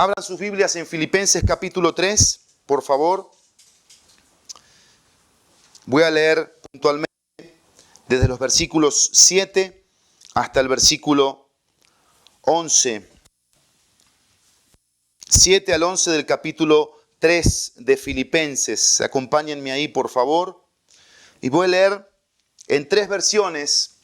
Abran sus Biblias en Filipenses capítulo 3, por favor. Voy a leer puntualmente desde los versículos 7 hasta el versículo 11. 7 al 11 del capítulo 3 de Filipenses. Acompáñenme ahí, por favor. Y voy a leer en 3 versiones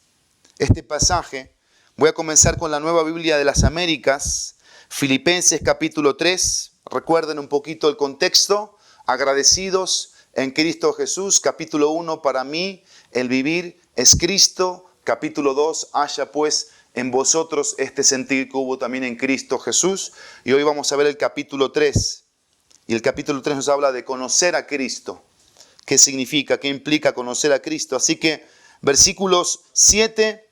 este pasaje. Voy a comenzar con la Nueva Biblia de las Américas. Filipenses capítulo 3. Recuerden un poquito el contexto. Agradecidos en Cristo Jesús. Capítulo 1, para mí el vivir es Cristo. Capítulo 2, haya pues en vosotros este sentir que hubo también en Cristo Jesús. Y hoy vamos a ver el capítulo 3. Y el capítulo 3 nos habla de conocer a Cristo. ¿Qué significa? ¿Qué implica conocer a Cristo? Así que versículos 7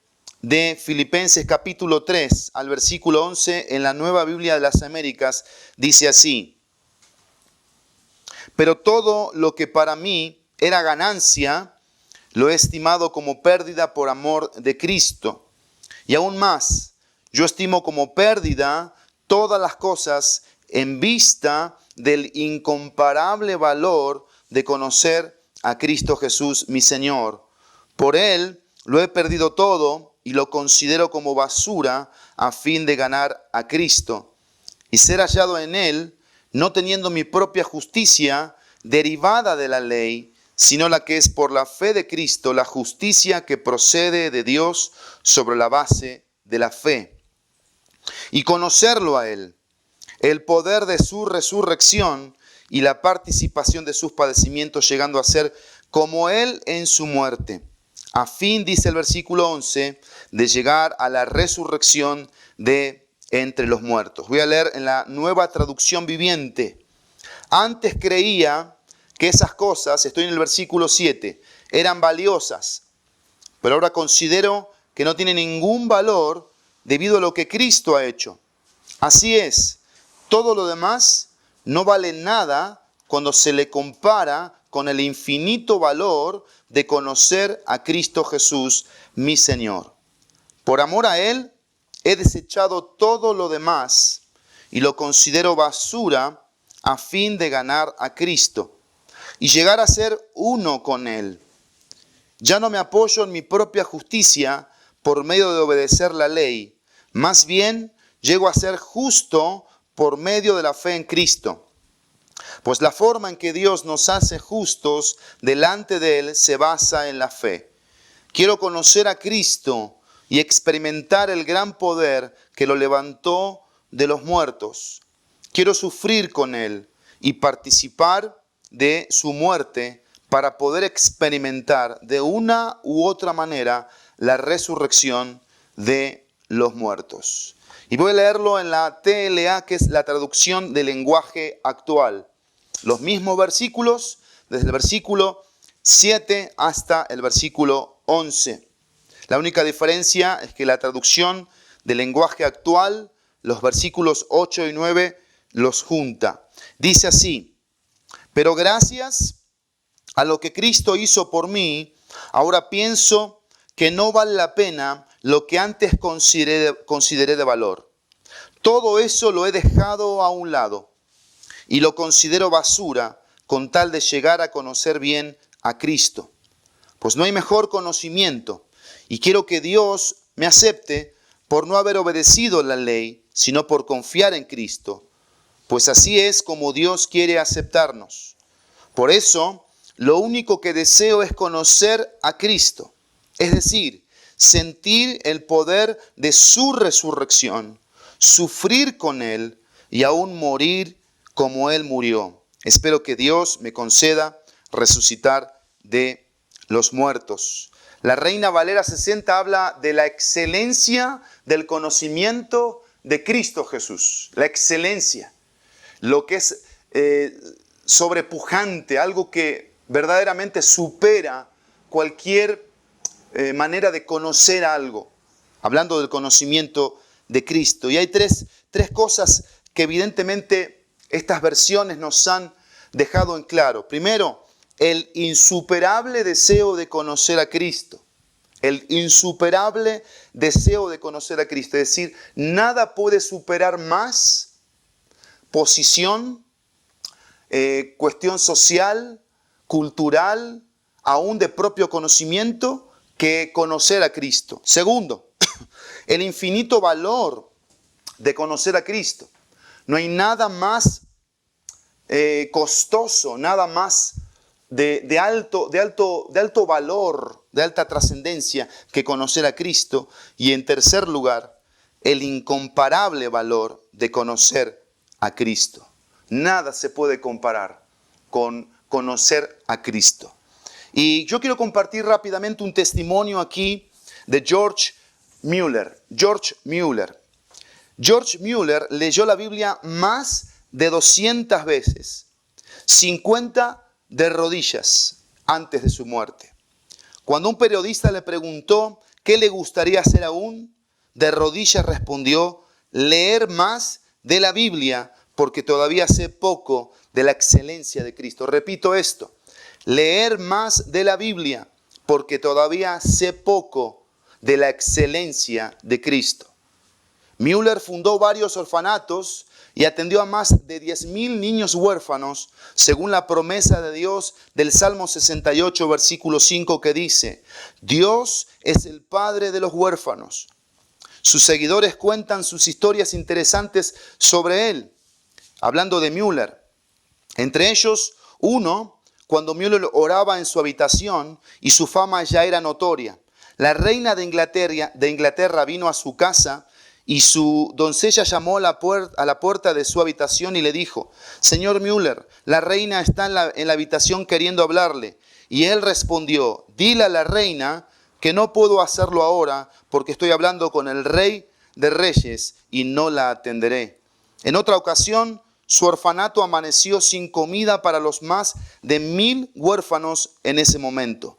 de Filipenses capítulo 3 al versículo 11 en la Nueva Biblia de las Américas dice así: pero todo lo que para mí era ganancia, lo he estimado como pérdida por amor de Cristo. Y aún más, yo estimo como pérdida todas las cosas en vista del incomparable valor de conocer a Cristo Jesús, mi Señor. Por Él lo he perdido todo y lo considero como basura a fin de ganar a Cristo y ser hallado en Él, no teniendo mi propia justicia derivada de la ley, sino la que es por la fe de Cristo, la justicia que procede de Dios sobre la base de la fe. Y conocerlo a Él, el poder de su resurrección y la participación de sus padecimientos, llegando a ser como Él en su muerte, a fin, dice el versículo 11, de llegar a la resurrección de entre los muertos. Voy a leer en la Nueva Traducción Viviente. Antes creía que esas cosas, estoy en el versículo 7, eran valiosas, pero ahora considero que no tienen ningún valor debido a lo que Cristo ha hecho. Así es, todo lo demás no vale nada cuando se le compara con el infinito valor de conocer a Cristo Jesús, mi Señor. Por amor a Él, he desechado todo lo demás y lo considero basura a fin de ganar a Cristo y llegar a ser uno con Él. Ya no me apoyo en mi propia justicia por medio de obedecer la ley, más bien llego a ser justo por medio de la fe en Cristo. Pues la forma en que Dios nos hace justos delante de Él se basa en la fe. Quiero conocer a Cristo y experimentar el gran poder que lo levantó de los muertos. Quiero sufrir con Él y participar de su muerte para poder experimentar de una u otra manera la resurrección de los muertos. Y voy a leerlo en la TLA, que es la traducción del lenguaje actual. Los mismos versículos, desde el versículo 7 hasta el versículo 11. La única diferencia es que la traducción del lenguaje actual, los versículos 8 y 9 los junta. Dice así: pero gracias a lo que Cristo hizo por mí, ahora pienso que no vale la pena lo que antes consideré de valor. Todo eso lo he dejado a un lado y lo considero basura con tal de llegar a conocer bien a Cristo. Pues no hay mejor conocimiento y quiero que Dios me acepte por no haber obedecido la ley, sino por confiar en Cristo. Pues así es como Dios quiere aceptarnos. Por eso, lo único que deseo es conocer a Cristo, es decir, sentir el poder de su resurrección, sufrir con Él y aún morir como Él murió. Espero que Dios me conceda resucitar de los muertos. La Reina Valera 60 habla de la excelencia del conocimiento de Cristo Jesús. La excelencia, lo que es sobrepujante, algo que verdaderamente supera cualquier manera de conocer algo. Hablando del conocimiento de Cristo. Y hay tres cosas que evidentemente estas versiones nos han dejado en claro. Primero, el insuperable deseo de conocer a Cristo. El insuperable deseo de conocer a Cristo. Es decir, nada puede superar más posición, cuestión social, cultural, aún de propio conocimiento, que conocer a Cristo. Segundo, el infinito valor de conocer a Cristo. No hay nada más costoso, nada más de alto valor, de alta trascendencia que conocer a Cristo. Y en tercer lugar, el incomparable valor de conocer a Cristo. Nada se puede comparar con conocer a Cristo. Y yo quiero compartir rápidamente un testimonio aquí de George Mueller. George Mueller. George Mueller leyó la Biblia más de 200 veces, 50 de rodillas antes de su muerte. Cuando un periodista le preguntó qué le gustaría hacer aún, de rodillas respondió: leer más de la Biblia porque todavía sé poco de la excelencia de Cristo. Repito esto: leer más de la Biblia porque todavía sé poco de la excelencia de Cristo. Mueller fundó varios orfanatos y atendió a más de 10,000 niños huérfanos, según la promesa de Dios del Salmo 68, versículo 5, que dice: Dios es el Padre de los huérfanos. Sus seguidores cuentan sus historias interesantes sobre él, hablando de Mueller. Entre ellos, uno, cuando Mueller oraba en su habitación y su fama ya era notoria. La reina de Inglaterra vino a su casa y su doncella llamó a la puerta de su habitación y le dijo: Señor Mueller, la reina está en la habitación queriendo hablarle. Y él respondió: dile a la reina que no puedo hacerlo ahora porque estoy hablando con el Rey de Reyes y no la atenderé. En otra ocasión, su orfanato amaneció sin comida para los más de 1,000 huérfanos en ese momento.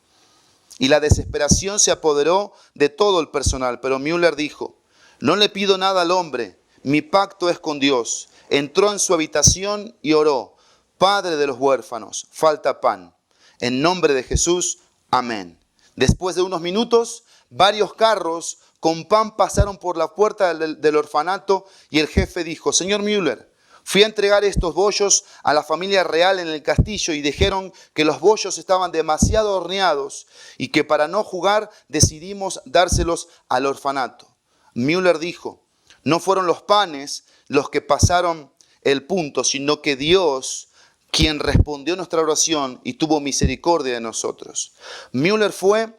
Y la desesperación se apoderó de todo el personal. Pero Mueller dijo: no le pido nada al hombre, mi pacto es con Dios. Entró en su habitación y oró: Padre de los huérfanos, falta pan. En nombre de Jesús, amén. Después de unos minutos, varios carros con pan pasaron por la puerta del orfanato y el jefe dijo: Señor Mueller, fui a entregar estos bollos a la familia real en el castillo y dijeron que los bollos estaban demasiado horneados y que para no jugar decidimos dárselos al orfanato. Mueller dijo: no fueron los panes los que pasaron el punto, sino que Dios, quien respondió nuestra oración y tuvo misericordia de nosotros. Mueller fue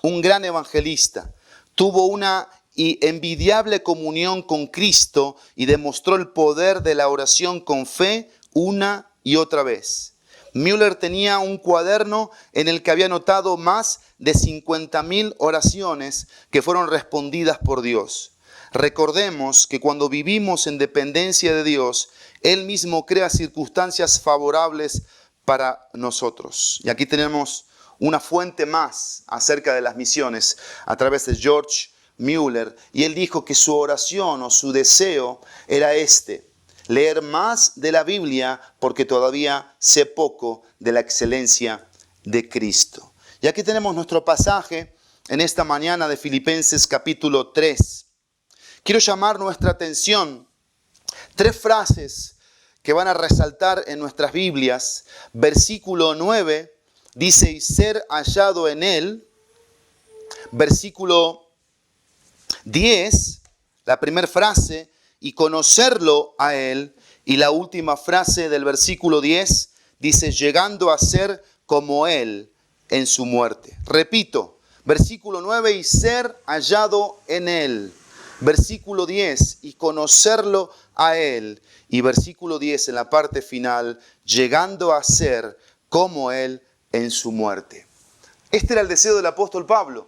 un gran evangelista, tuvo una envidiable comunión con Cristo y demostró el poder de la oración con fe una y otra vez. Mueller tenía un cuaderno en el que había anotado más de 50,000 oraciones que fueron respondidas por Dios. Recordemos que cuando vivimos en dependencia de Dios, Él mismo crea circunstancias favorables para nosotros. Y aquí tenemos una fuente más acerca de las misiones a través de George Mueller. Y él dijo que su oración o su deseo era leer más de la Biblia porque todavía sé poco de la excelencia de Cristo. Y aquí tenemos nuestro pasaje en esta mañana de Filipenses capítulo 3. Quiero llamar nuestra atención 3 frases que van a resaltar en nuestras Biblias. Versículo 9 dice: y ser hallado en él. Versículo 10, la primera frase: y conocerlo a él. Y la última frase del versículo 10 dice: llegando a ser como él en su muerte. Repito, versículo 9: y ser hallado en él. Versículo 10: y conocerlo a él. Y versículo 10 en la parte final: llegando a ser como él en su muerte. Este era el deseo del apóstol Pablo,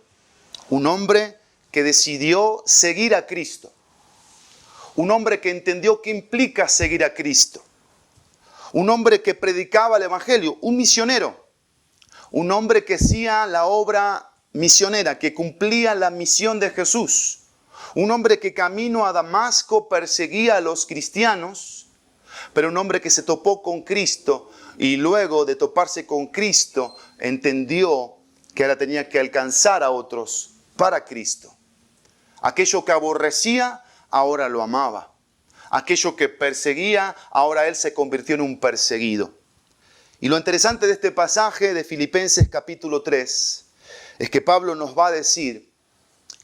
un hombre que decidió seguir a Cristo. Un hombre que entendió qué implica seguir a Cristo. Un hombre que predicaba el evangelio, un misionero. Un hombre que hacía la obra misionera, que cumplía la misión de Jesús. Un hombre que camino a Damasco perseguía a los cristianos, pero un hombre que se topó con Cristo y luego de toparse con Cristo entendió que ahora tenía que alcanzar a otros para Cristo. Aquello que aborrecía, ahora lo amaba. aquello que perseguía, ahora él se convirtió en un perseguido. Y lo interesante de este pasaje de Filipenses capítulo 3 es que Pablo nos va a decir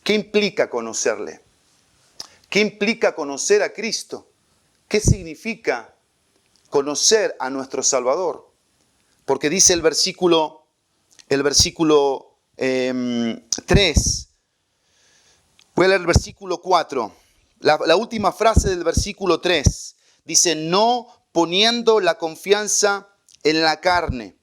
qué implica conocerle, qué implica conocer a Cristo, qué significa conocer a nuestro Salvador. Porque dice el versículo 3, voy a leer el versículo 4, la última frase del versículo 3, dice, no poniendo la confianza en la carne,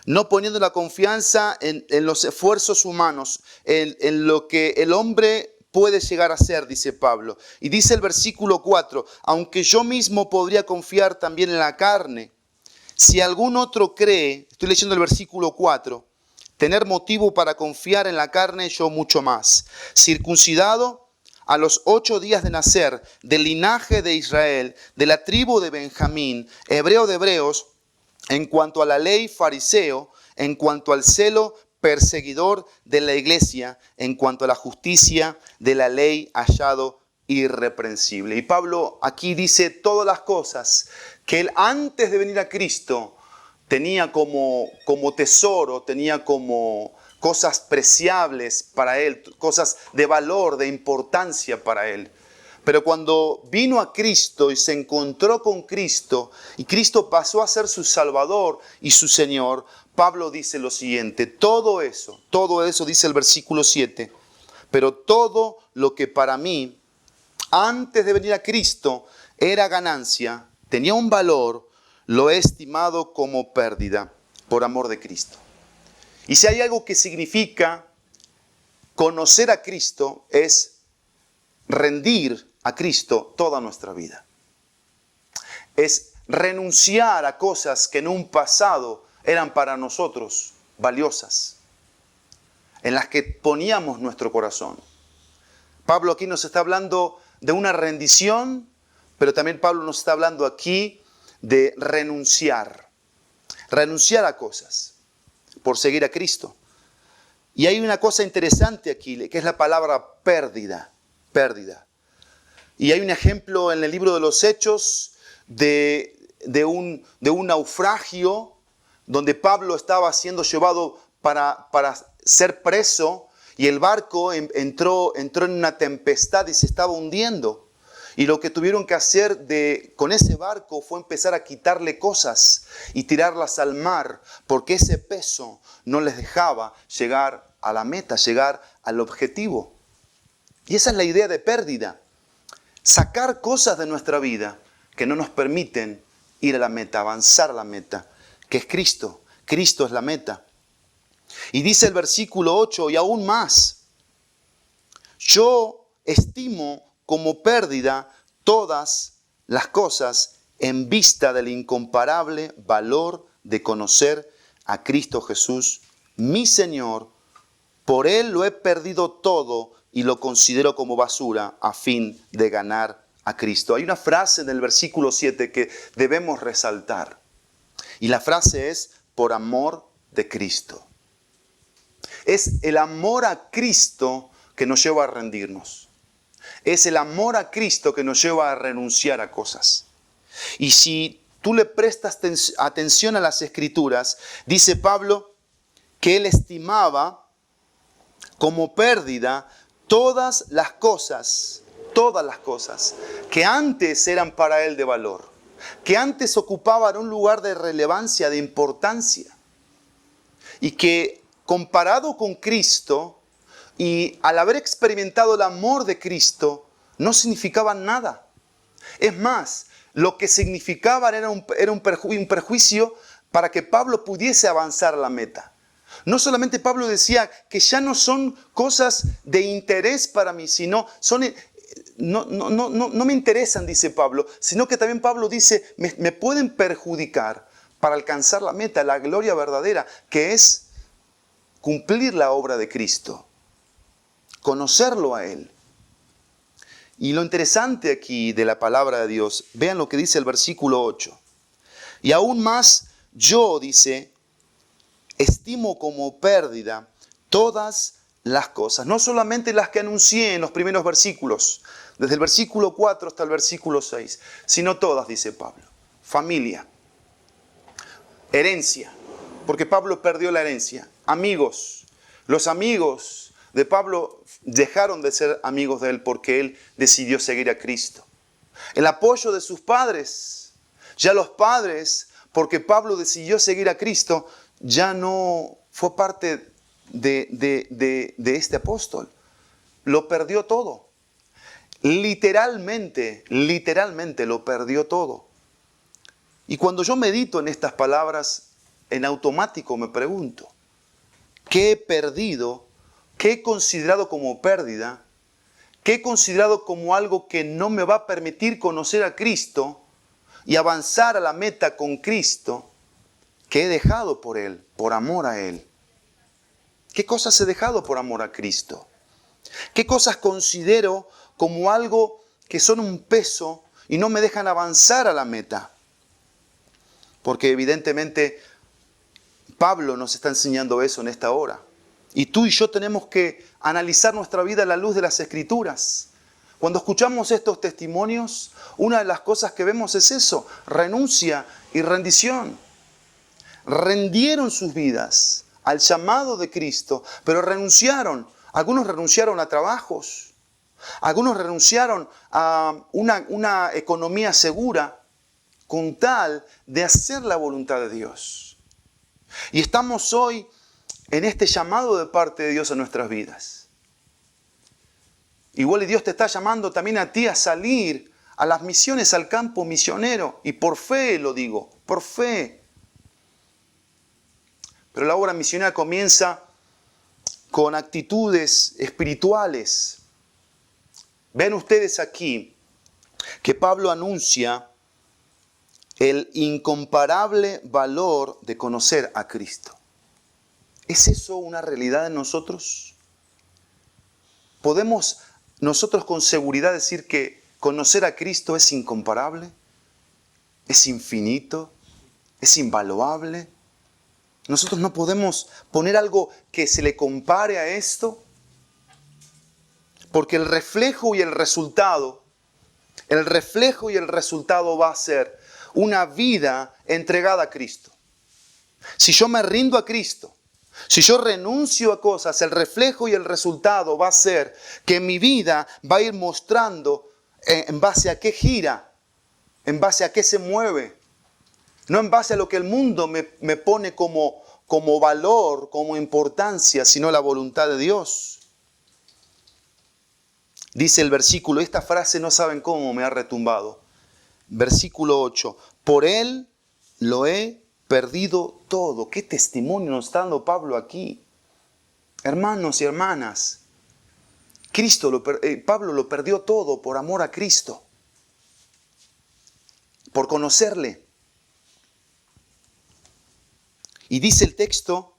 no poniendo la confianza en los esfuerzos humanos, en lo que el hombre puede llegar a ser, dice Pablo. Y dice el versículo 4, aunque yo mismo podría confiar también en la carne, si algún otro cree, estoy leyendo el versículo 4, tener motivo para confiar en la carne, yo mucho más. Circuncidado a los 8 días de nacer, del linaje de Israel, de la tribu de Benjamín, hebreo de hebreos, en cuanto a la ley, fariseo, en cuanto al celo, perseguidor de la iglesia, en cuanto a la justicia de la ley, hallado irreprensible. Y Pablo aquí dice todas las cosas que él antes de venir a Cristo tenía como tesoro, tenía como cosas preciables para él, cosas de valor, de importancia para él. Pero cuando vino a Cristo y se encontró con Cristo y Cristo pasó a ser su Salvador y su Señor, Pablo dice lo siguiente, todo eso, dice el versículo 7, pero todo lo que para mí, antes de venir a Cristo, era ganancia, tenía un valor, lo he estimado como pérdida por amor de Cristo. Y si hay algo que significa conocer a Cristo, es rendir a Cristo toda nuestra vida. Es renunciar a cosas que en un pasado eran para nosotros valiosas, en las que poníamos nuestro corazón. Pablo aquí nos está hablando de una rendición, pero también Pablo nos está hablando aquí de renunciar a cosas por seguir a Cristo. Y hay una cosa interesante aquí, que es la palabra pérdida. Y hay un ejemplo en el libro de los Hechos de un naufragio donde Pablo estaba siendo llevado para ser preso y el barco entró en una tempestad y se estaba hundiendo. Y lo que tuvieron que hacer con ese barco fue empezar a quitarle cosas y tirarlas al mar, porque ese peso no les dejaba llegar a la meta, llegar al objetivo. Y esa es la idea de pérdida. Sacar cosas de nuestra vida que no nos permiten ir a la meta, avanzar a la meta, que es Cristo. Cristo es la meta. Y dice el versículo 8, y aún más, yo estimo como pérdida todas las cosas en vista del incomparable valor de conocer a Cristo Jesús, mi Señor. Por Él lo he perdido todo y lo considero como basura a fin de ganar a Cristo. Hay una frase en el versículo 7 que debemos resaltar. Y la frase es, por amor de Cristo. Es el amor a Cristo que nos lleva a rendirnos. Es el amor a Cristo que nos lleva a renunciar a cosas. Y si tú le prestas atención a las Escrituras, dice Pablo que él estimaba como pérdida todas las cosas que antes eran para él de valor, que antes ocupaban un lugar de relevancia, de importancia, y que comparado con Cristo y al haber experimentado el amor de Cristo, no significaban nada. Es más, lo que significaban era un perjuicio para que Pablo pudiese avanzar a la meta. No solamente Pablo decía que ya no son cosas de interés para mí, sino no me interesan, dice Pablo, sino que también Pablo dice, me pueden perjudicar para alcanzar la meta, la gloria verdadera, que es cumplir la obra de Cristo, conocerlo a Él. Y lo interesante aquí de la palabra de Dios, vean lo que dice el versículo 8. Y aún más yo, dice, estimo como pérdida todas las cosas, no solamente las que anuncié en los primeros versículos, desde el versículo 4 hasta el versículo 6, sino todas, dice Pablo. Familia, herencia, porque Pablo perdió la herencia. Amigos, los amigos de Pablo dejaron de ser amigos de él porque él decidió seguir a Cristo. El apoyo de sus padres, ya los padres, porque Pablo decidió seguir a Cristo, ya no fue parte de este apóstol. Lo perdió todo. Literalmente lo perdió todo. Y cuando yo medito en estas palabras, en automático me pregunto, ¿qué he perdido? ¿Qué he considerado como pérdida? ¿Qué he considerado como algo que no me va a permitir conocer a Cristo y avanzar a la meta con Cristo? ¿Qué he dejado por Él, por amor a Él? ¿Qué cosas he dejado por amor a Cristo? ¿Qué cosas considero como algo que son un peso y no me dejan avanzar a la meta? Porque evidentemente Pablo nos está enseñando eso en esta hora. Y tú y yo tenemos que analizar nuestra vida a la luz de las Escrituras. Cuando escuchamos estos testimonios, una de las cosas que vemos es eso, renuncia y rendición. Rendieron sus vidas al llamado de Cristo, pero renunciaron. Algunos renunciaron a trabajos, algunos renunciaron a una economía segura con tal de hacer la voluntad de Dios. Y estamos hoy en este llamado de parte de Dios a nuestras vidas. Igual y Dios te está llamando también a ti a salir a las misiones, al campo misionero. Y por fe lo digo, por fe. Pero la obra misionera comienza con actitudes espirituales. Ven ustedes aquí que Pablo anuncia el incomparable valor de conocer a Cristo. ¿Es eso una realidad en nosotros? ¿Podemos nosotros con seguridad decir que conocer a Cristo es incomparable? ¿Es infinito? ¿Es invaluable? Nosotros no podemos poner algo que se le compare a esto, porque el reflejo y el resultado va a ser una vida entregada a Cristo. Si yo me rindo a Cristo, si yo renuncio a cosas, el reflejo y el resultado va a ser que mi vida va a ir mostrando en base a qué gira, en base a qué se mueve. No en base a lo que el mundo me pone como valor, como importancia, sino la voluntad de Dios. Dice el versículo, esta frase no saben cómo me ha retumbado. Versículo 8, por Él lo he perdido todo. ¿Qué testimonio nos está dando Pablo aquí? Hermanos y hermanas, Pablo lo perdió todo por amor a Cristo, por conocerle. Y dice el texto,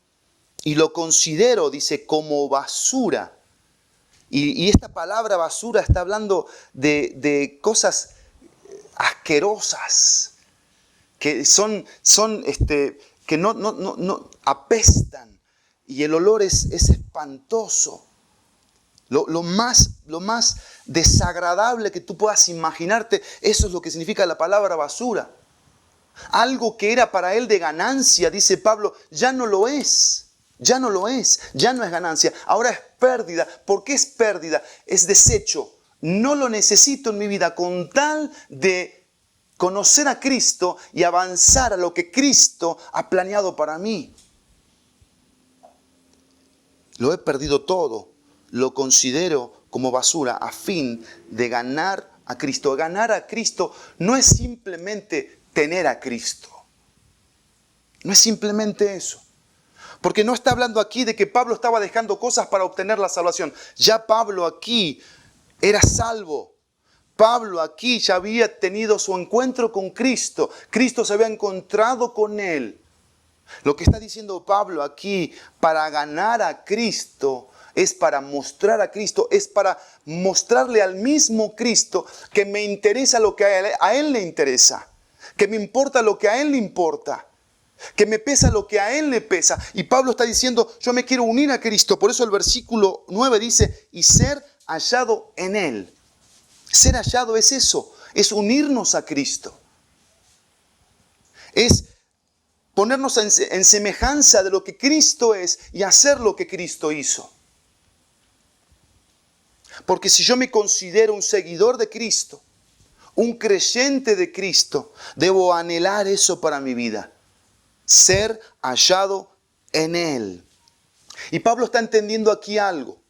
y lo considero, dice, como basura. Y esta palabra basura está hablando de cosas asquerosas, que que no apestan, y el olor es espantoso. Lo más desagradable que tú puedas imaginarte, eso es lo que significa la palabra basura. Algo que era para él de ganancia, dice Pablo, ya no lo es. Ya no es ganancia. Ahora es pérdida. ¿Por qué es pérdida? Es desecho. No lo necesito en mi vida con tal de conocer a Cristo y avanzar a lo que Cristo ha planeado para mí. Lo he perdido todo. Lo considero como basura a fin de ganar a Cristo. Ganar a Cristo no es simplemente tener a Cristo. No es simplemente eso. Porque no está hablando aquí de que Pablo estaba dejando cosas para obtener la salvación. Ya Pablo aquí era salvo. Pablo aquí ya había tenido su encuentro con Cristo. Cristo se había encontrado con él. Lo que está diciendo Pablo aquí, para ganar a Cristo, es para mostrar a Cristo, es para mostrarle al mismo Cristo que me interesa lo que a él le interesa, que me importa lo que a él le importa. que me pesa lo que a Él le pesa. Y Pablo está diciendo, yo me quiero unir a Cristo. Por eso el versículo 9 dice, y ser hallado en Él. Ser hallado es eso, es unirnos a Cristo. Es ponernos en semejanza de lo que Cristo es y hacer lo que Cristo hizo. Porque si yo me considero un seguidor de Cristo, un creyente de Cristo, debo anhelar eso para mi vida. Ser hallado en Él. Y Pablo está entendiendo aquí algo.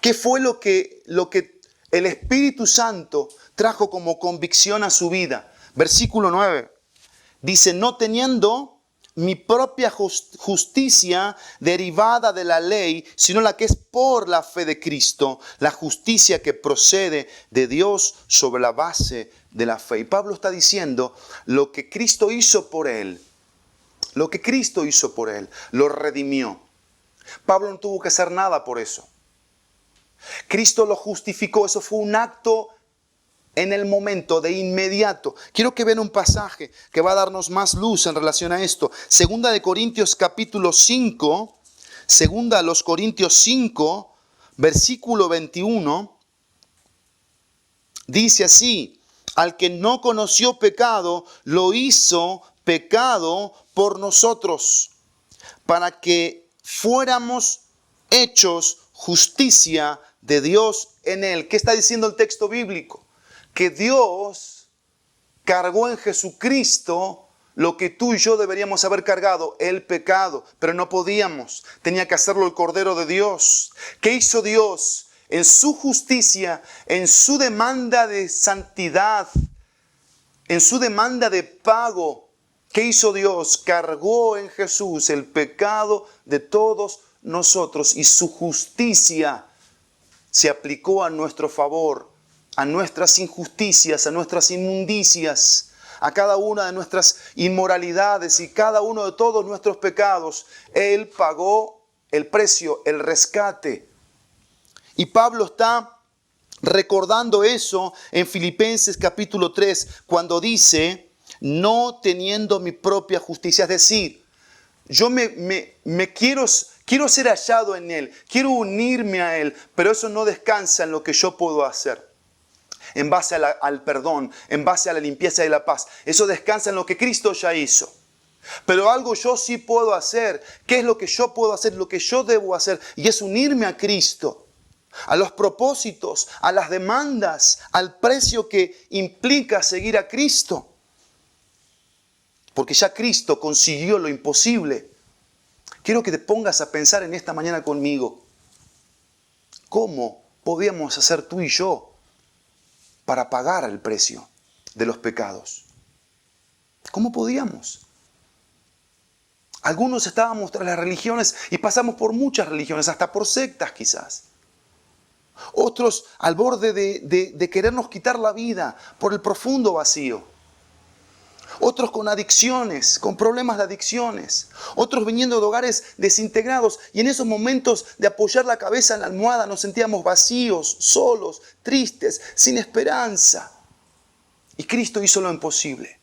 ¿Qué fue lo que el Espíritu Santo trajo como convicción a su vida? Versículo 9. Dice, no teniendo mi propia justicia derivada de la ley, sino la que es por la fe de Cristo, la justicia que procede de Dios sobre la base de la fe. Y Pablo está diciendo, lo que Cristo hizo por él, lo redimió. Pablo no tuvo que hacer nada por eso. Cristo lo justificó, eso fue un acto en el momento, de inmediato. Quiero que vean un pasaje que va a darnos más luz en relación a esto. Segunda de Corintios capítulo 5, segunda a los Corintios 5, versículo 21, dice así, al que no conoció pecado, lo hizo pecado por nosotros, para que fuéramos hechos justicia de Dios en él. ¿Qué está diciendo el texto bíblico? Que Dios cargó en Jesucristo lo que tú y yo deberíamos haber cargado, el pecado, pero no podíamos. Tenía que hacerlo el Cordero de Dios. ¿Qué hizo Dios? En su justicia, en su demanda de santidad, en su demanda de pago, ¿qué hizo Dios? Cargó en Jesús el pecado de todos nosotros y su justicia se aplicó a nuestro favor, a nuestras injusticias, a nuestras inmundicias, a cada una de nuestras inmoralidades y cada uno de todos nuestros pecados. Él pagó el precio, el rescate. Y Pablo está recordando eso en Filipenses capítulo 3, cuando dice, no teniendo mi propia justicia. Es decir, yo quiero ser hallado en Él, quiero unirme a Él, pero eso no descansa en lo que yo puedo hacer. En base al perdón, en base a la limpieza y la paz. Eso descansa en lo que Cristo ya hizo. Pero algo yo sí puedo hacer. ¿Qué es lo que yo puedo hacer? Lo que yo debo hacer. Y es unirme a Cristo. A los propósitos, a las demandas, al precio que implica seguir a Cristo. Porque ya Cristo consiguió lo imposible. Quiero que te pongas a pensar en esta mañana conmigo. ¿Cómo podíamos hacer tú y yo para pagar el precio de los pecados? ¿Cómo podíamos? Algunos estábamos tras las religiones y pasamos por muchas religiones, hasta por sectas quizás. Otros al borde de querernos quitar la vida por el profundo vacío. Otros con adicciones, con problemas de adicciones. Otros viniendo de hogares desintegrados. Y en esos momentos de apoyar la cabeza en la almohada nos sentíamos vacíos, solos, tristes, sin esperanza. Y Cristo hizo lo imposible.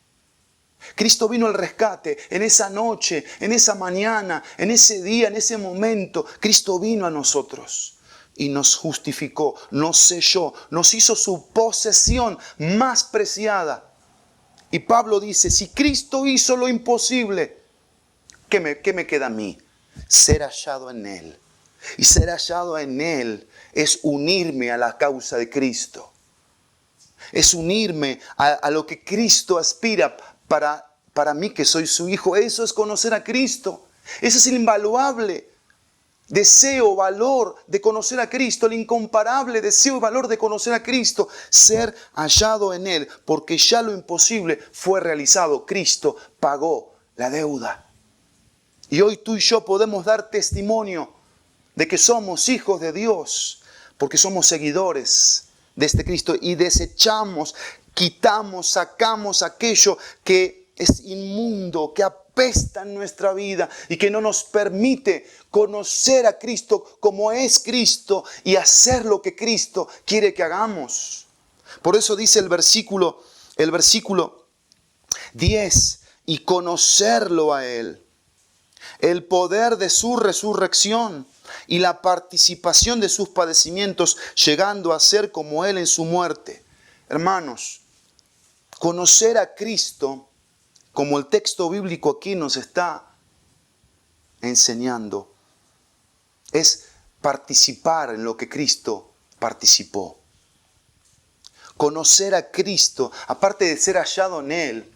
Cristo vino al rescate en esa noche, en esa mañana, en ese día, en ese momento. Cristo vino a nosotros y nos justificó, nos selló, nos hizo su posesión más preciada. Y Pablo dice, si Cristo hizo lo imposible, ¿qué me queda a mí? Ser hallado en Él. Y ser hallado en Él es unirme a la causa de Cristo. Es unirme a lo que Cristo aspira para mí que soy su hijo. Eso es conocer a Cristo. Eso es el invaluable deseo, valor de conocer a Cristo, el incomparable deseo y valor de conocer a Cristo, ser hallado en Él, porque ya lo imposible fue realizado. Cristo pagó la deuda. Y hoy tú y yo podemos dar testimonio de que somos hijos de Dios, porque somos seguidores de este Cristo y desechamos, quitamos, sacamos aquello que es inmundo, que apesta en nuestra vida y que no nos permite conocer a Cristo como es Cristo y hacer lo que Cristo quiere que hagamos. Por eso dice el versículo 10 y conocerlo a Él. El poder de su resurrección y la participación de sus padecimientos, llegando a ser como Él en su muerte. Hermanos, conocer a Cristo, como el texto bíblico aquí nos está enseñando, es participar en lo que Cristo participó. Conocer a Cristo, aparte de ser hallado en Él,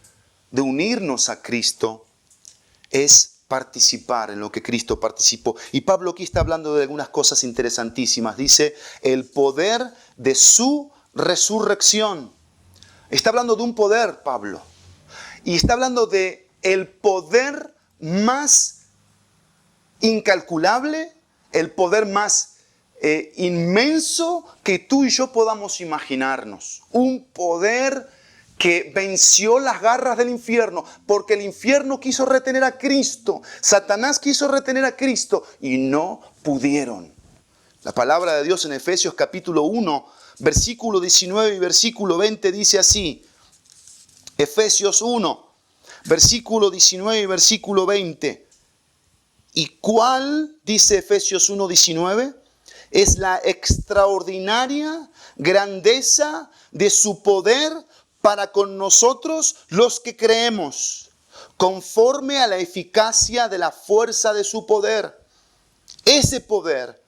de unirnos a Cristo, es participar en lo que Cristo participó. Y Pablo aquí está hablando de algunas cosas interesantísimas. Dice, el poder de su resurrección. Está hablando de un poder, Pablo. Y está hablando de el poder más incalculable, el poder más inmenso que tú y yo podamos imaginarnos. Un poder que venció las garras del infierno, porque el infierno quiso retener a Cristo, Satanás quiso retener a Cristo y no pudieron. La palabra de Dios en Efesios capítulo 1, versículo 19 y versículo 20 dice así. Efesios 1, versículo 19 y versículo 20. ¿Y cuál, dice Efesios 1, 19? Es la extraordinaria grandeza de su poder para con nosotros los que creemos, conforme a la eficacia de la fuerza de su poder. Ese poder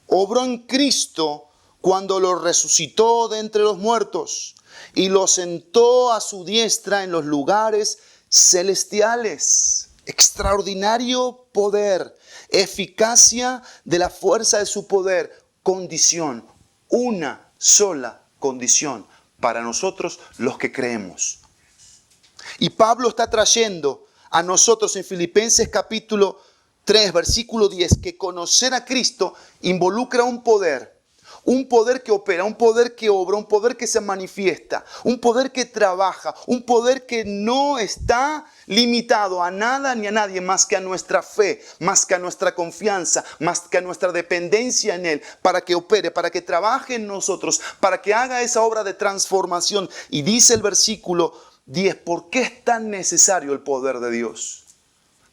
obró en Cristo cuando lo resucitó de entre los muertos y lo sentó a su diestra en los lugares celestiales. Extraordinario poder, eficacia de la fuerza de su poder, condición, una sola condición para nosotros los que creemos. Y Pablo está trayendo a nosotros en Filipenses capítulo 3, versículo 10, que conocer a Cristo involucra un poder que opera, un poder que obra, un poder que se manifiesta, un poder que trabaja, un poder que no está limitado a nada ni a nadie más que a nuestra fe, más que a nuestra confianza, más que a nuestra dependencia en Él, para que opere, para que trabaje en nosotros, para que haga esa obra de transformación. Y dice el versículo 10, ¿por qué es tan necesario el poder de Dios?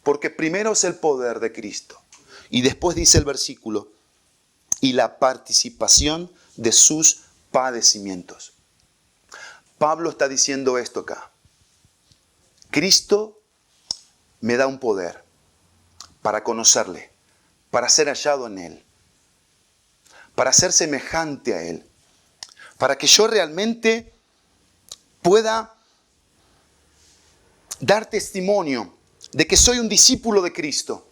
Porque primero es el poder de Cristo. Y después dice el versículo, y la participación de sus padecimientos. Pablo está diciendo esto acá. Cristo me da un poder para conocerle, para ser hallado en Él, para ser semejante a Él, para que yo realmente pueda dar testimonio de que soy un discípulo de Cristo,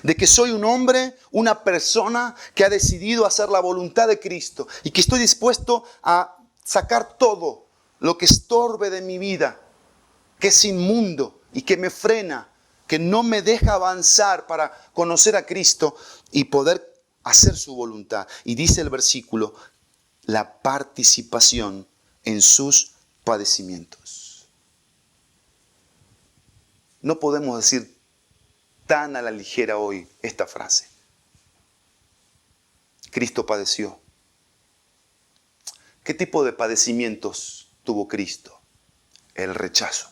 de que soy un hombre, una persona que ha decidido hacer la voluntad de Cristo y que estoy dispuesto a sacar todo lo que estorbe de mi vida, que es inmundo y que me frena, que no me deja avanzar para conocer a Cristo y poder hacer su voluntad. Y dice el versículo, la participación en sus padecimientos. No podemos decir tan a la ligera hoy esta frase. Cristo padeció. ¿Qué tipo de padecimientos tuvo Cristo? El rechazo.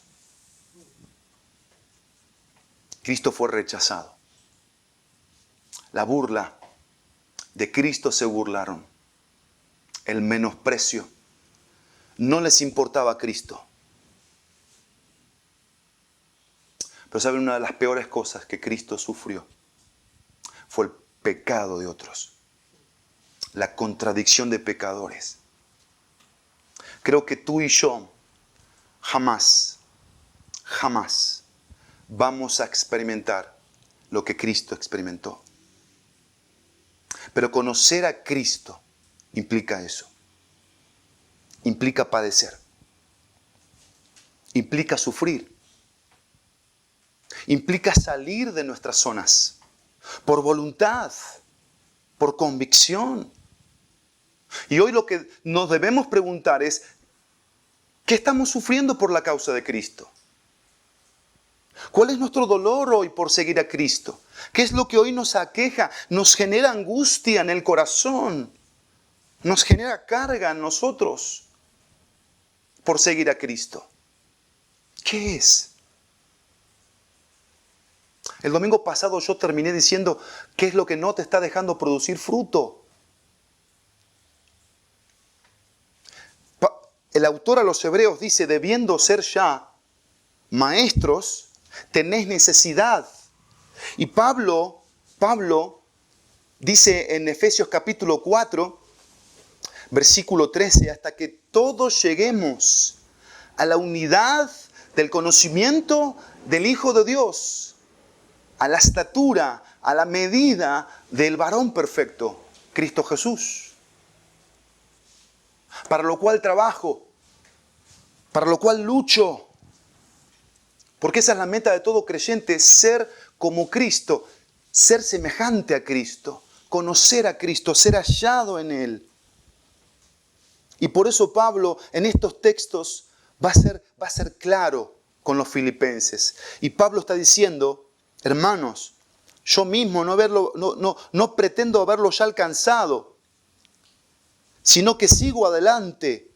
Cristo fue rechazado. La burla. De Cristo se burlaron. El menosprecio. No les importaba a Cristo. Pero ¿saben? Una de las peores cosas que Cristo sufrió fue el pecado de otros. La contradicción de pecadores. Creo que tú y yo jamás vamos a experimentar lo que Cristo experimentó. Pero conocer a Cristo implica eso. Implica padecer. Implica sufrir. Implica salir de nuestras zonas por voluntad, por convicción. Y hoy lo que nos debemos preguntar es, ¿qué estamos sufriendo por la causa de Cristo? ¿Cuál es nuestro dolor hoy por seguir a Cristo? ¿Qué es lo que hoy nos aqueja? Nos genera angustia en el corazón. Nos genera carga en nosotros por seguir a Cristo. ¿Qué es? El domingo pasado yo terminé diciendo qué es lo que no te está dejando producir fruto. El autor a los Hebreos dice, debiendo ser ya maestros, tenéis necesidad. Y Pablo dice en Efesios capítulo 4, versículo 13, hasta que todos lleguemos a la unidad del conocimiento del Hijo de Dios, a la estatura, a la medida del varón perfecto, Cristo Jesús. Para lo cual trabajo, para lo cual lucho, porque esa es la meta de todo creyente, ser como Cristo, ser semejante a Cristo, conocer a Cristo, ser hallado en Él. Y por eso Pablo en estos textos va a ser claro con los filipenses. Y Pablo está diciendo, hermanos, yo mismo no pretendo haberlo ya alcanzado, sino que sigo adelante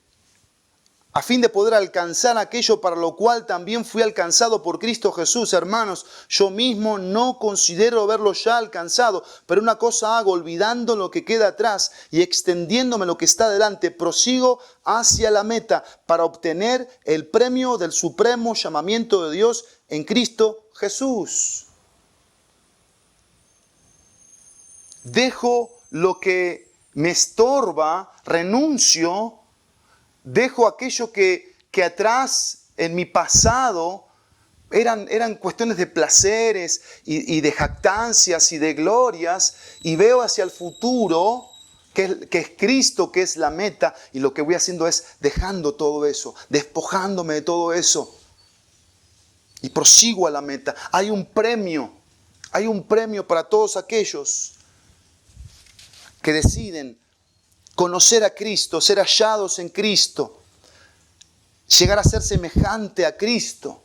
a fin de poder alcanzar aquello para lo cual también fui alcanzado por Cristo Jesús. Hermanos, yo mismo no considero haberlo ya alcanzado, pero una cosa hago, olvidando lo que queda atrás y extendiéndome lo que está delante, prosigo hacia la meta para obtener el premio del supremo llamamiento de Dios en Cristo Jesús. Dejo lo que me estorba, renuncio. Dejo aquello que atrás, en mi pasado, eran cuestiones de placeres y de jactancias y de glorias, y veo hacia el futuro, que es Cristo, que es la meta, y lo que voy haciendo es dejando todo eso, despojándome de todo eso, y prosigo a la meta. Hay un premio para todos aquellos que deciden conocer a Cristo, ser hallados en Cristo, llegar a ser semejante a Cristo.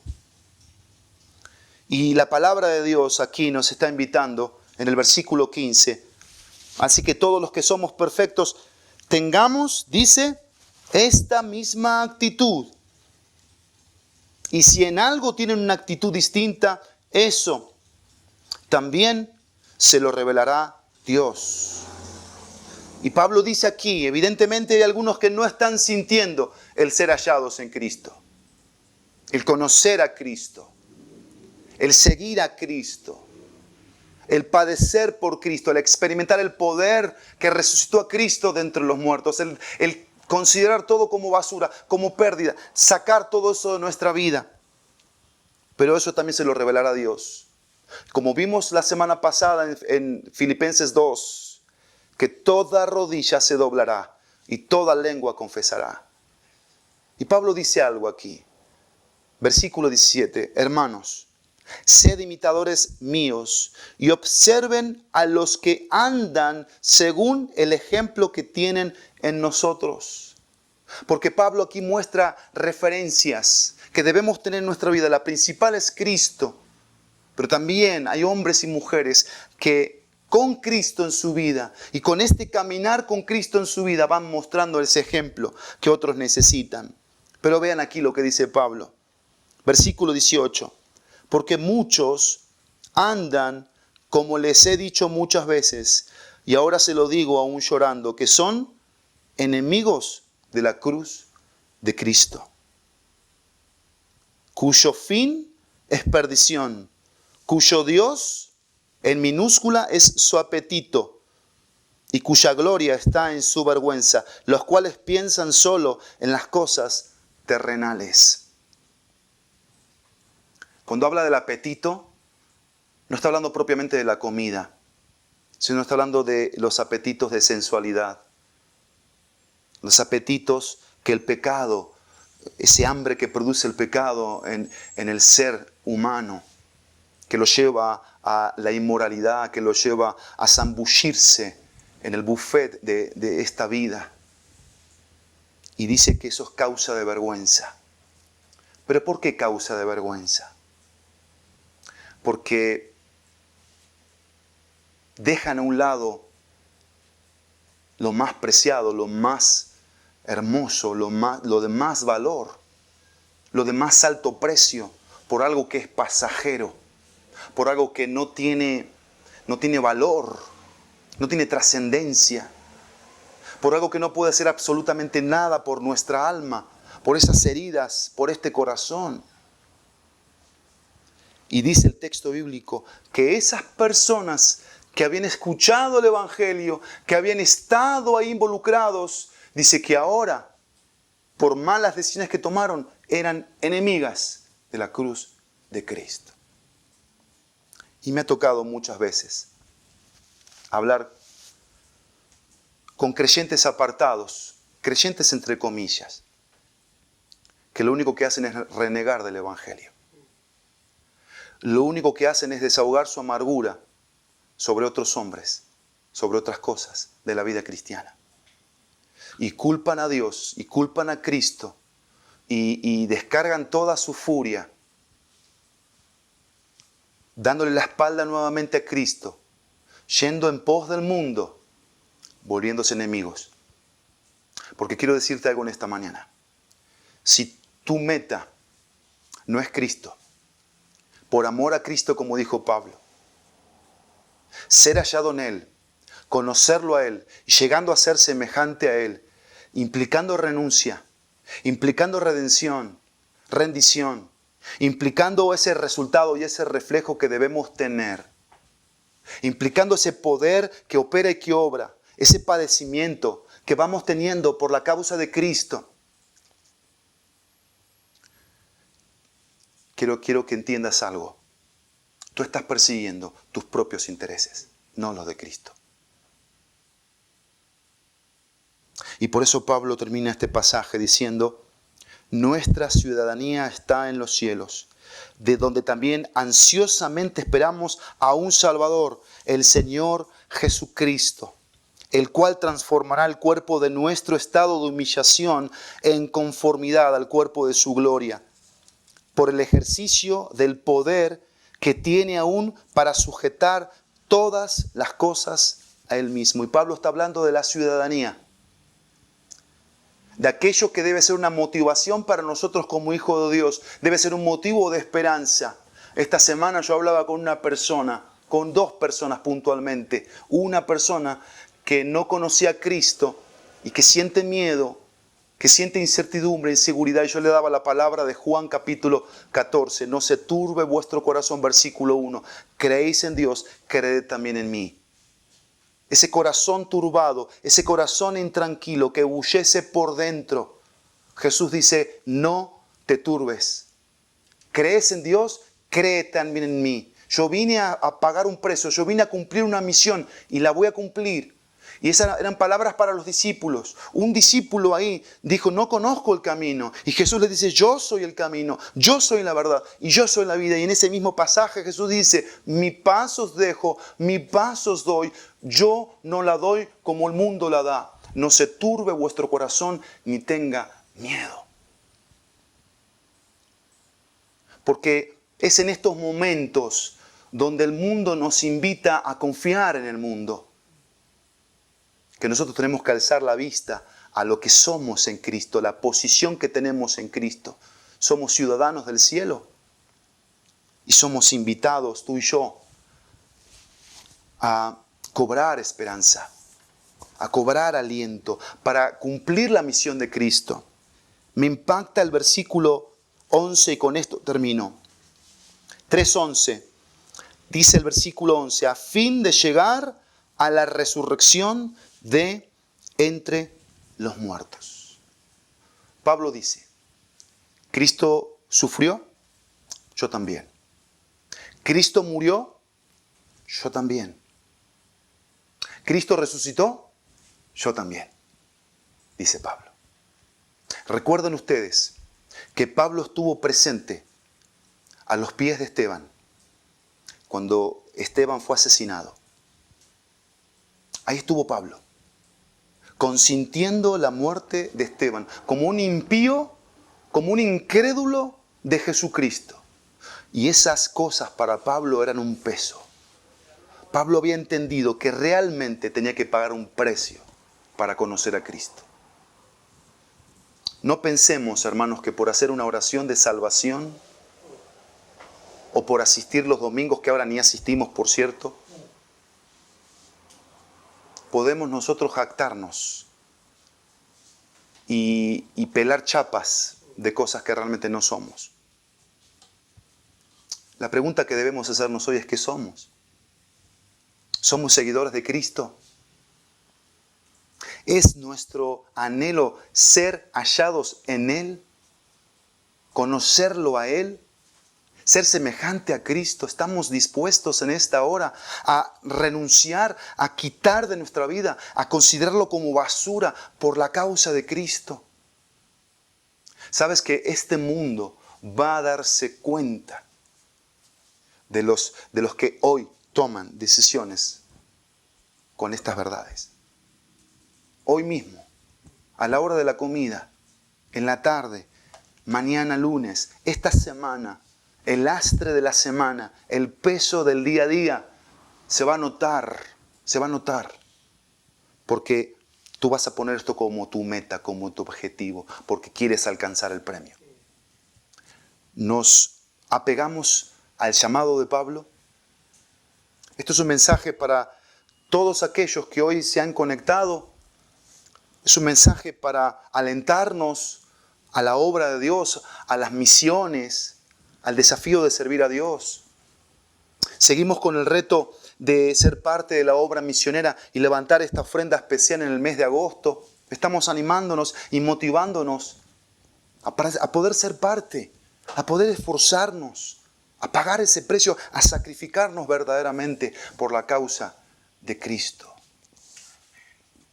Y la palabra de Dios aquí nos está invitando en el versículo 15. Así que todos los que somos perfectos tengamos, dice, esta misma actitud. Y si en algo tienen una actitud distinta, eso también se lo revelará Dios. Y Pablo dice aquí, evidentemente hay algunos que no están sintiendo el ser hallados en Cristo, el conocer a Cristo, el seguir a Cristo, el padecer por Cristo, el experimentar el poder que resucitó a Cristo de entre los muertos, el considerar todo como basura, como pérdida, sacar todo eso de nuestra vida. Pero eso también se lo revelará Dios. Como vimos la semana pasada en Filipenses 2, que toda rodilla se doblará y toda lengua confesará. Y Pablo dice algo aquí. Versículo 17. Hermanos, sed imitadores míos y observen a los que andan según el ejemplo que tienen en nosotros. Porque Pablo aquí muestra referencias que debemos tener en nuestra vida. La principal es Cristo. Pero también hay hombres y mujeres que con Cristo en su vida y con este caminar con Cristo en su vida van mostrando ese ejemplo que otros necesitan. Pero vean aquí lo que dice Pablo. Versículo 18. Porque muchos andan, como les he dicho muchas veces, y ahora se lo digo aún llorando, que son enemigos de la cruz de Cristo, cuyo fin es perdición, cuyo Dios en minúscula es su apetito y cuya gloria está en su vergüenza, los cuales piensan solo en las cosas terrenales. Cuando habla del apetito, no está hablando propiamente de la comida, sino está hablando de los apetitos de sensualidad, los apetitos que el pecado, ese hambre que produce el pecado en el ser humano, que lo lleva a la inmoralidad, que lo lleva a zambullirse en el buffet de esta vida. Y dice que eso es causa de vergüenza. ¿Pero por qué causa de vergüenza? Porque dejan a un lado lo más preciado, lo más hermoso, lo de más valor, lo de más alto precio por algo que es pasajero, por algo que no tiene valor, no tiene trascendencia, por algo que no puede hacer absolutamente nada por nuestra alma, por esas heridas, por este corazón. Y dice el texto bíblico que esas personas que habían escuchado el Evangelio, que habían estado ahí involucrados, dice que ahora, por malas decisiones que tomaron, eran enemigas de la cruz de Cristo. Y me ha tocado muchas veces hablar con creyentes apartados, creyentes entre comillas, que lo único que hacen es renegar del Evangelio. Lo único que hacen es desahogar su amargura sobre otros hombres, sobre otras cosas de la vida cristiana. Y culpan a Dios, y culpan a Cristo, y descargan toda su furia, dándole la espalda nuevamente a Cristo, yendo en pos del mundo, volviéndose enemigos. Porque quiero decirte algo en esta mañana. Si tu meta no es Cristo, por amor a Cristo, como dijo Pablo, ser hallado en Él, conocerlo a Él, y llegando a ser semejante a Él, implicando renuncia, implicando redención, rendición, implicando ese resultado y ese reflejo que debemos tener, implicando ese poder que opera y que obra, ese padecimiento que vamos teniendo por la causa de Cristo. Quiero que entiendas algo. Tú estás persiguiendo tus propios intereses, no los de Cristo. Y por eso Pablo termina este pasaje diciendo: nuestra ciudadanía está en los cielos, de donde también ansiosamente esperamos a un Salvador, el Señor Jesucristo, el cual transformará el cuerpo de nuestro estado de humillación en conformidad al cuerpo de su gloria, por el ejercicio del poder que tiene aún para sujetar todas las cosas a Él mismo. Y Pablo está hablando de la ciudadanía, de aquello que debe ser una motivación para nosotros como hijos de Dios, debe ser un motivo de esperanza. Esta semana yo hablaba con una persona, con dos personas puntualmente. Una persona que no conocía a Cristo y que siente miedo, que siente incertidumbre, inseguridad, y yo le daba la palabra de Juan capítulo 14. No se turbe vuestro corazón, versículo 1. Creéis en Dios, creed también en mí. Ese corazón turbado, ese corazón intranquilo que bullece por dentro. Jesús dice: no te turbes. ¿Crees en Dios? Cree también en mí. Yo vine a pagar un precio, yo vine a cumplir una misión y la voy a cumplir. Y esas eran palabras para los discípulos. Un discípulo ahí dijo: no conozco el camino. Y Jesús le dice: yo soy el camino, yo soy la verdad y yo soy la vida. Y en ese mismo pasaje Jesús dice: mi paz os dejo, mi paz os doy. Yo no la doy como el mundo la da. No se turbe vuestro corazón ni tenga miedo. Porque es en estos momentos donde el mundo nos invita a confiar en el mundo, que nosotros tenemos que alzar la vista a lo que somos en Cristo, la posición que tenemos en Cristo. Somos ciudadanos del cielo y somos invitados, tú y yo, a cobrar esperanza, a cobrar aliento para cumplir la misión de Cristo. Me impacta el versículo 11 y con esto termino. 3:11, dice el versículo 11, a fin de llegar a la resurrección de entre los muertos. Pablo dice: Cristo sufrió, yo también. Cristo murió, yo también. Cristo resucitó, yo también, dice Pablo. Recuerden ustedes que Pablo estuvo presente a los pies de Esteban cuando Esteban fue asesinado. Ahí estuvo Pablo, consintiendo la muerte de Esteban, como un impío, como un incrédulo de Jesucristo. Y esas cosas para Pablo eran un peso. Pablo había entendido que realmente tenía que pagar un precio para conocer a Cristo. No pensemos, hermanos, que por hacer una oración de salvación o por asistir los domingos, que ahora ni asistimos, por cierto, podemos nosotros jactarnos y pelar chapas de cosas que realmente no somos. La pregunta que debemos hacernos hoy es: ¿qué somos? ¿Somos seguidores de Cristo? ¿Es nuestro anhelo ser hallados en Él? ¿Conocerlo a Él? ¿Ser semejante a Cristo? ¿Estamos dispuestos en esta hora a renunciar, a quitar de nuestra vida, a considerarlo como basura por la causa de Cristo? ¿Sabes que este mundo va a darse cuenta de los que hoy toman decisiones con estas verdades? Hoy mismo, a la hora de la comida, en la tarde, mañana lunes, esta semana, el lastre de la semana, el peso del día a día, se va a notar, porque tú vas a poner esto como tu meta, como tu objetivo, porque quieres alcanzar el premio. Nos apegamos al llamado de Pablo. Esto es un mensaje para todos aquellos que hoy se han conectado. Es un mensaje para alentarnos a la obra de Dios, a las misiones, al desafío de servir a Dios. Seguimos con el reto de ser parte de la obra misionera y levantar esta ofrenda especial en el mes de agosto. Estamos animándonos y motivándonos a poder ser parte, a poder esforzarnos, a pagar ese precio, a sacrificarnos verdaderamente por la causa de Cristo.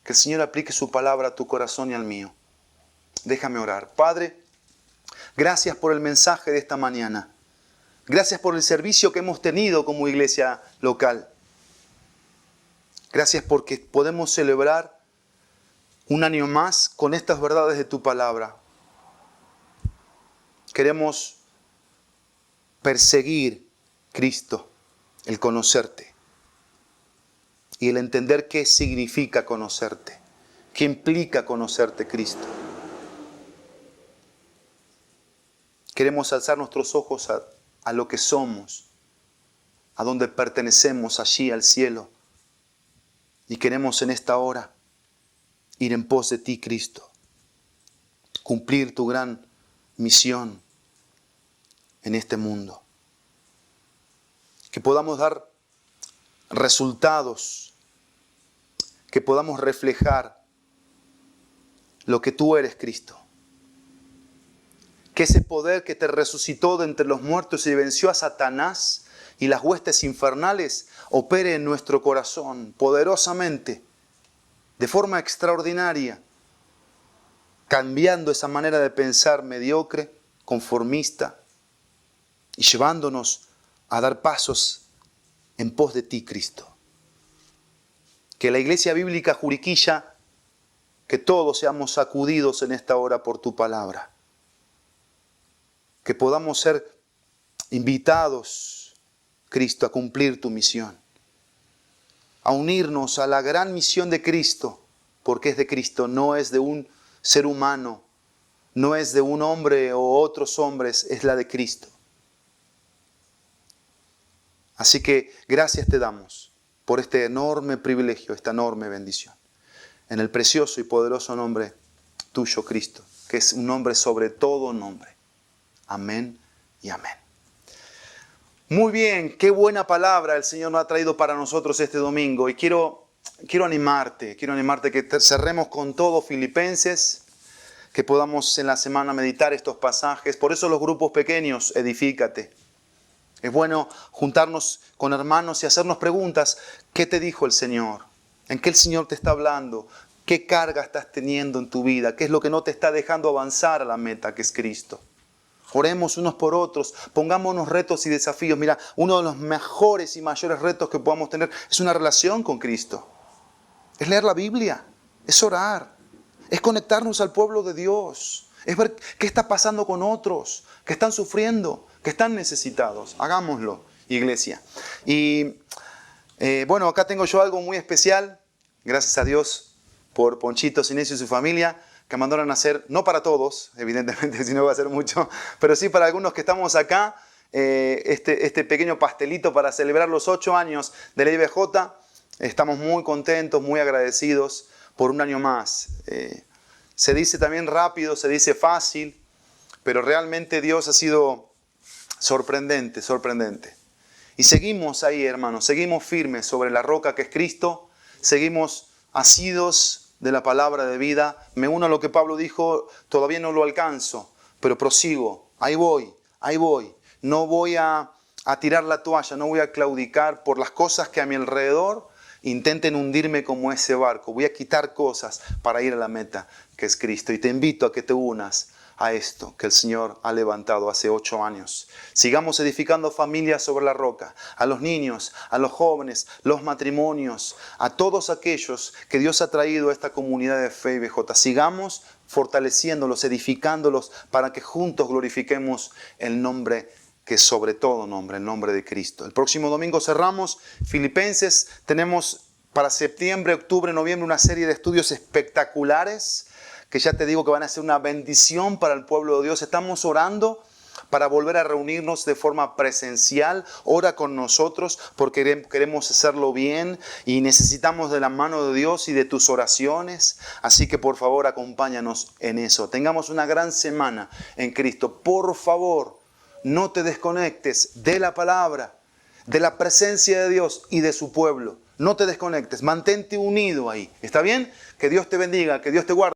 Que el Señor aplique su palabra a tu corazón y al mío. Déjame orar. Padre, gracias por el mensaje de esta mañana. Gracias por el servicio que hemos tenido como iglesia local. Gracias porque podemos celebrar un año más con estas verdades de tu palabra. Queremos perseguir, Cristo, el conocerte y el entender qué significa conocerte, qué implica conocerte, Cristo. Queremos alzar nuestros ojos a lo que somos, a donde pertenecemos, allí al cielo. Y queremos en esta hora ir en pos de ti, Cristo. Cumplir tu gran misión en este mundo. Que podamos dar resultados, que podamos reflejar lo que tú eres, Cristo. Que ese poder que te resucitó de entre los muertos y venció a Satanás y las huestes infernales opere en nuestro corazón poderosamente, de forma extraordinaria, cambiando esa manera de pensar mediocre, conformista, y llevándonos a dar pasos en pos de ti, Cristo. Que la Iglesia Bíblica Juriquilla, que todos seamos sacudidos en esta hora por tu palabra. Que podamos ser invitados, Cristo, a cumplir tu misión. A unirnos a la gran misión de Cristo, porque es de Cristo, no es de un ser humano, no es de un hombre o otros hombres, es la de Cristo. Así que gracias te damos por este enorme privilegio, esta enorme bendición. En el precioso y poderoso nombre tuyo, Cristo, que es un nombre sobre todo nombre. Amén y amén. Muy bien, qué buena palabra el Señor nos ha traído para nosotros este domingo. Y quiero animarte que cerremos con todo Filipenses, que podamos en la semana meditar estos pasajes. Por eso los grupos pequeños, edifícate. Es bueno juntarnos con hermanos y hacernos preguntas. ¿Qué te dijo el Señor? ¿En qué el Señor te está hablando? ¿Qué carga estás teniendo en tu vida? ¿Qué es lo que no te está dejando avanzar a la meta que es Cristo? Oremos unos por otros, pongámonos retos y desafíos. Mira, uno de los mejores y mayores retos que podamos tener es una relación con Cristo. Es leer la Biblia, es orar, es conectarnos al pueblo de Dios, es ver qué está pasando con otros, que están sufriendo, que están necesitados. Hagámoslo, iglesia. Y bueno, acá tengo yo algo muy especial. Gracias a Dios por Ponchito Sinesio y su familia. que mandaron a hacer, no para todos, evidentemente, si no va a ser mucho, pero sí para algunos que estamos acá, este pequeño pastelito para celebrar los 8 años de la IBJ. Estamos muy contentos, muy agradecidos por un año más. Se dice también rápido, se dice fácil, pero realmente Dios ha sido sorprendente, sorprendente. Y seguimos ahí, hermanos, seguimos firmes sobre la roca que es Cristo, seguimos asidos de la palabra de vida. Me uno a lo que Pablo dijo, todavía no lo alcanzo, pero prosigo, ahí voy, ahí voy. No voy a tirar la toalla, no voy a claudicar por las cosas que a mi alrededor intenten hundirme como ese barco. Voy a quitar cosas para ir a la meta, que es Cristo. Y te invito a que te unas a esto que el Señor ha levantado hace 8 años. Sigamos edificando familias sobre la roca, a los niños, a los jóvenes, los matrimonios, a todos aquellos que Dios ha traído a esta comunidad de fe IBJ. Sigamos fortaleciéndolos, edificándolos para que juntos glorifiquemos el nombre que es sobre todo nombre, el nombre de Cristo. El próximo domingo cerramos Filipenses. Tenemos para septiembre, octubre, noviembre una serie de estudios espectaculares que ya te digo que van a ser una bendición para el pueblo de Dios. Estamos orando para volver a reunirnos de forma presencial. Ora con nosotros porque queremos hacerlo bien y necesitamos de la mano de Dios y de tus oraciones. Así que por favor acompáñanos en eso. Tengamos una gran semana en Cristo. Por favor, no te desconectes de la palabra, de la presencia de Dios y de su pueblo. No te desconectes, mantente unido ahí. ¿Está bien? Que Dios te bendiga, que Dios te guarde.